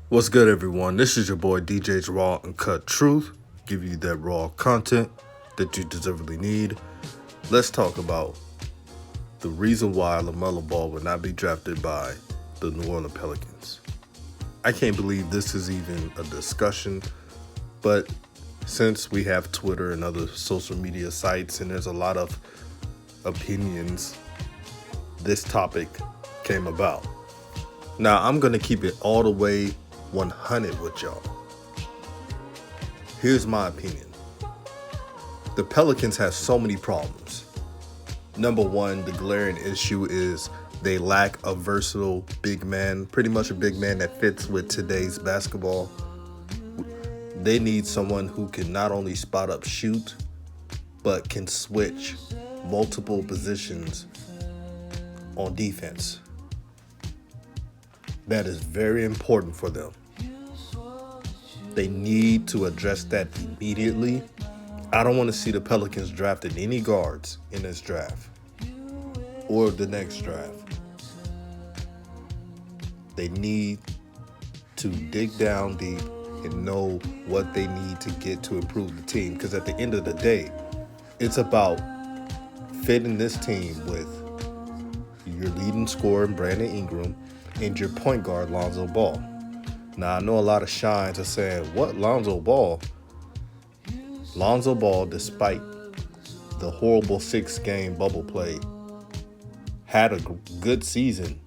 What's good, everyone? This is your boy DJ's Raw and Cut Truth. Give you that raw content that you deservedly need. Let's talk about the reason why LaMelo Ball would not be drafted by the New Orleans Pelicans. I can't believe this is even a discussion, but since we have Twitter and other social media sites and there's a lot of opinions, this topic came about. Now, I'm going to keep it all the way 100 with y'all. Here's my opinion. The Pelicans have so many problems. Number one, the glaring issue is they lack a versatile big man, pretty much a big man that fits with today's basketball. They need someone who can not only spot up shoot, but can switch multiple positions on defense. That is very important for them. They need to address that immediately. I don't want to see the Pelicans drafting any guards in this draft or the next draft. They need to dig down deep and know what they need to get to improve the team. Because at the end of the day, it's about fitting this team with your leading scorer, Brandon Ingram, and your point guard, Lonzo Ball. Now, I know a lot of shines are saying, what, Lonzo Ball? Lonzo Ball, despite the horrible 6-game bubble play, had a good season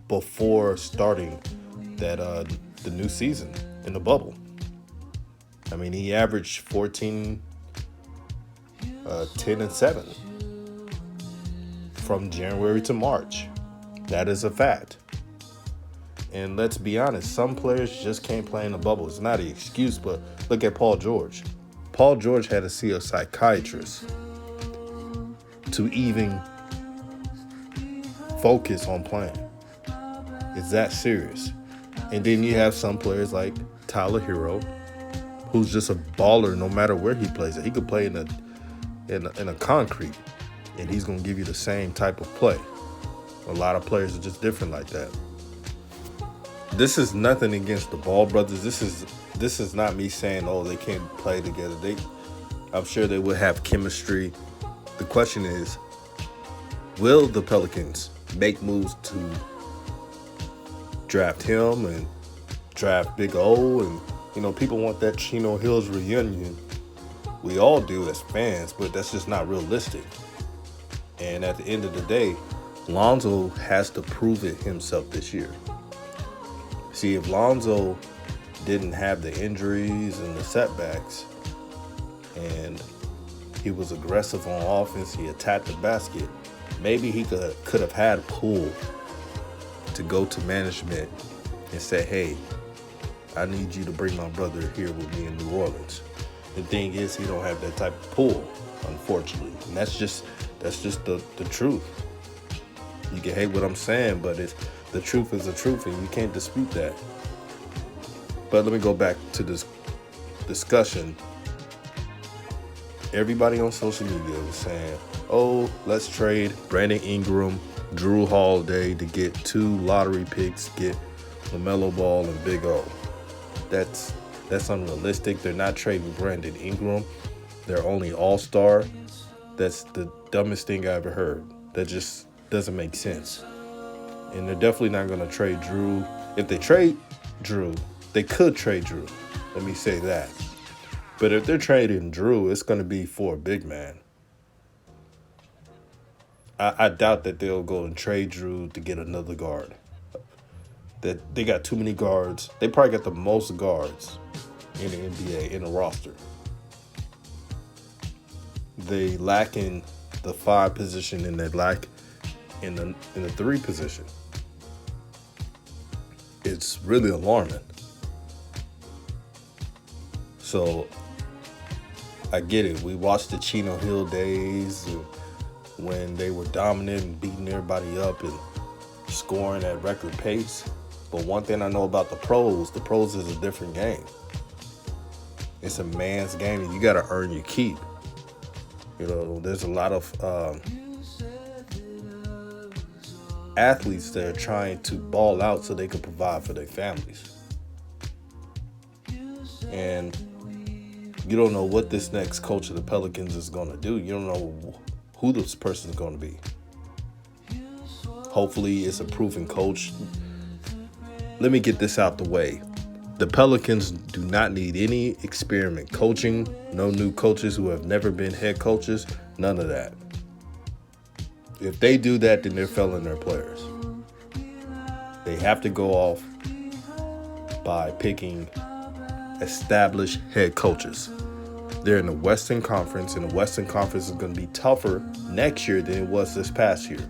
before starting the new season in the bubble. I mean, he averaged 14, 10, and 7 from January to March. That is a fact. And let's be honest, some players just can't play in the bubble. It's not an excuse, but look at Paul George. Paul George had to see a psychiatrist to even focus on playing. It's that serious. And then you have some players like Tyler Hero, who's just a baller no matter where he plays it. He could play in a concrete, and he's going to give you the same type of play. A lot of players are just different like that. This is nothing against the Ball brothers. This is not me saying, oh, they can't play together. I'm sure they would have chemistry. The question is, will the Pelicans make moves to draft him and draft Big O? And, people want that Chino Hills reunion. We all do as fans, but that's just not realistic. And at the end of the day, Lonzo has to prove it himself this year. See, if Lonzo didn't have the injuries and the setbacks, and he was aggressive on offense, he attacked the basket, maybe he could have had a pull to go to management and say, hey, I need you to bring my brother here with me in New Orleans. The thing is, he don't have that type of pull, unfortunately. And that's just the truth. You can hate what I'm saying, but the truth is the truth, and you can't dispute that. But let me go back to this discussion. Everybody on social media was saying, oh, let's trade Brandon Ingram, Drew Holiday to get 2 lottery picks, get LaMelo Ball and Big O. That's unrealistic. They're not trading Brandon Ingram. They're only all-star. That's the dumbest thing I ever heard. That just doesn't make sense. And they're definitely not going to trade Drew. If they trade Drew, they could trade Drew. Let me say that. But if they're trading Drew, it's going to be for a big man. I doubt that they'll go and trade Drew to get another guard. That they got too many guards. They probably got the most guards in the NBA in the roster. They lack in the 5 position, and they lack in the 3 position. It's really alarming. So I get it. We watched the Chino Hill days when they were dominant and beating everybody up and scoring at record pace. But one thing I know about the pros is a different game. It's a man's game, and you got to earn your keep. There's a lot of athletes that are trying to ball out so they can provide for their families. And you don't know what this next coach of the Pelicans is going to do. You don't know who this person is going to be. Hopefully it's a proven coach. Let me get this out the way. The Pelicans do not need any experiment coaching, no new coaches who have never been head coaches, none of that. If they do that, then they're failing their players. They have to go off by picking established head coaches. They're in the Western Conference, and the Western Conference is going to be tougher next year than it was this past year.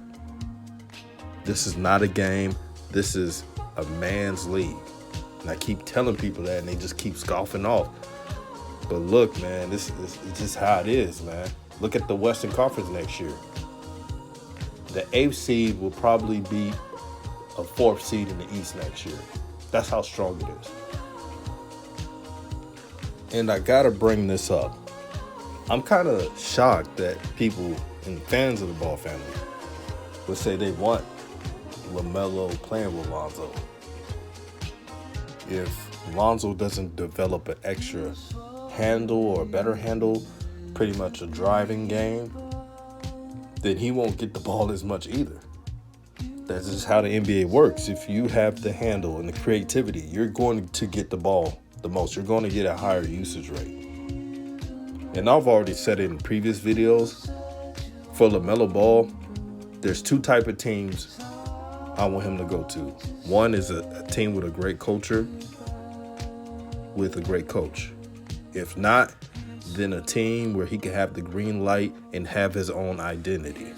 This is not a game. This is a man's league. And I keep telling people that, and they just keep scoffing off. But look, man, this is just how it is, man. Look at the Western Conference next year. The 8th seed will probably be a 4th seed in the East next year. That's how strong it is. And I gotta bring this up. I'm kind of shocked that people and fans of the Ball family would say they want LaMelo playing with Lonzo. If Lonzo doesn't develop an extra handle or a better handle, pretty much a driving game, then he won't get the ball as much either. That's just how the NBA works. If you have the handle and the creativity, you're going to get the ball the most. You're going to get a higher usage rate. And I've already said it in previous videos. For LaMelo Ball, there's 2 type of teams I want him to go to. One is a team with a great culture, with a great coach. If not, then a team where he can have the green light and have his own identity.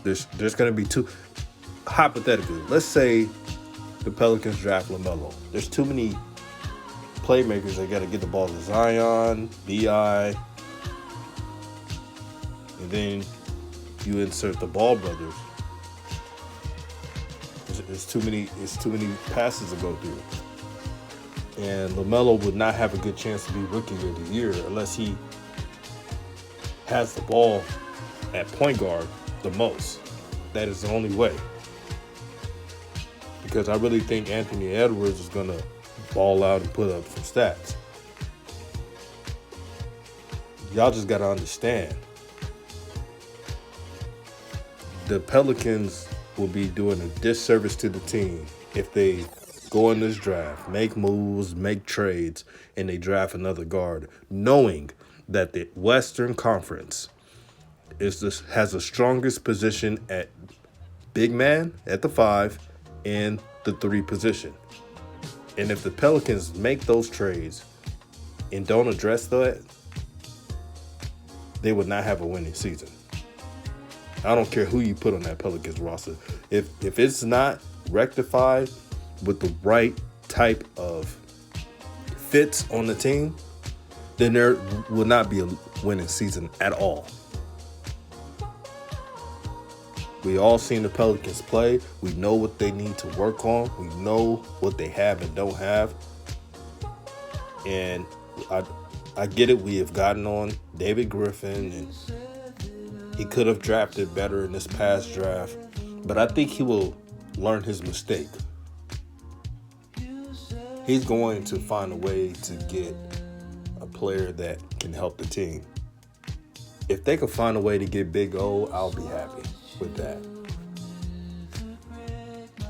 There's going to be 2. Hypothetically, let's say the Pelicans draft LaMelo. There's too many playmakers that got to get the ball to Zion, B.I., and then you insert the Ball brothers. It's too many passes to go through. And LaMelo would not have a good chance to be Rookie of the Year unless he has the ball at point guard the most. That is the only way. Because I really think Anthony Edwards is going to ball out and put up some stats. Y'all just got to understand. The Pelicans will be doing a disservice to the team if they go in this draft, make moves, make trades, and they draft another guard, knowing that the Western Conference has the strongest position at big man at the 5 and the 3 position. And if the Pelicans make those trades and don't address that, they would not have a winning season. I don't care who you put on that Pelicans roster. If it's not rectified with the right type of fits on the team, then there will not be a winning season at all. We all seen the Pelicans play. We know what they need to work on. We know what they have and don't have. And I get it. We have gotten on David Griffin, and he could have drafted better in this past draft. But I think he will learn his mistake. He's going to find a way to get a player that can help the team. If they can find a way to get Big O, I'll be happy with that.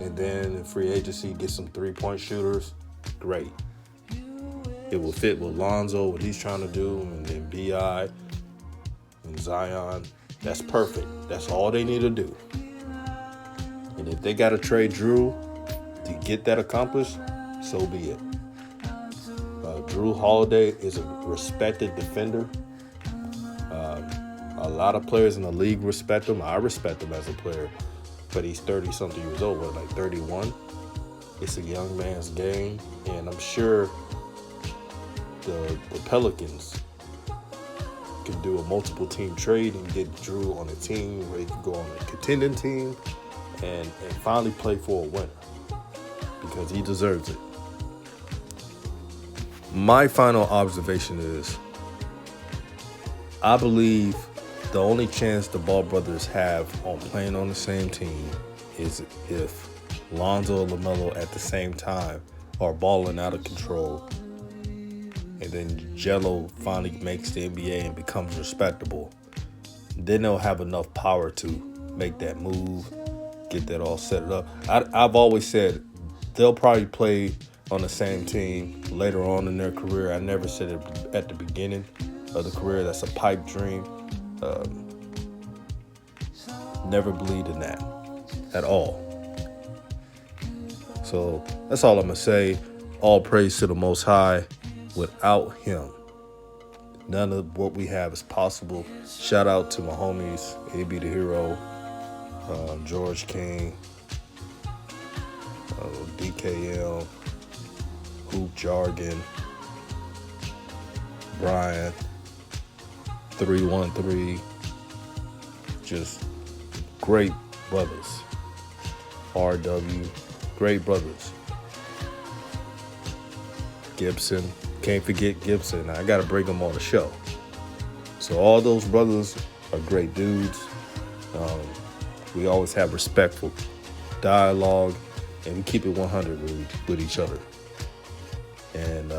And then in free agency, get some 3-point shooters, great. It will fit with Lonzo, what he's trying to do, and then B.I. and Zion. That's perfect. That's all they need to do. And if they got to trade Drew to get that accomplished, so be it. Drew Holiday is a respected defender. A lot of players in the league respect him. I respect him as a player. But he's 30-something years old, like 31. It's a young man's game. And I'm sure the Pelicans can do a multiple team trade and get Drew on a team where he can go on a contending team and finally play for a winner, because he deserves it. My final observation is, I believe the only chance the Ball brothers have on playing on the same team is if Lonzo and LaMelo at the same time are balling out of control. And then Jello finally makes the NBA and becomes respectable. Then they'll have enough power to make that move, get that all set up. I've always said they'll probably play on the same team later on in their career. I never said it at the beginning of the career. That's a pipe dream. Never believed in that at all. So that's all I'm going to say. All praise to the Most High. Without him, none of what we have is possible. Shout out to my homies, AB the Hero, George King, DKM, Hoop Jargon, Brian, 313, just great brothers. RW, great brothers. Gibson, can't forget Gibson. I got to bring them on the show. So all those brothers are great dudes. We always have respectful dialogue, and we keep it 100 with each other. And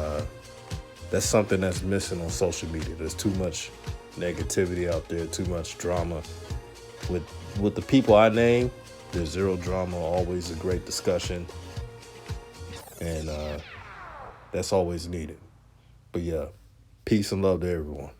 that's something that's missing on social media. There's too much negativity out there, too much drama. With the people I name, there's zero drama, always a great discussion. And that's always needed. But yeah, peace and love to everyone.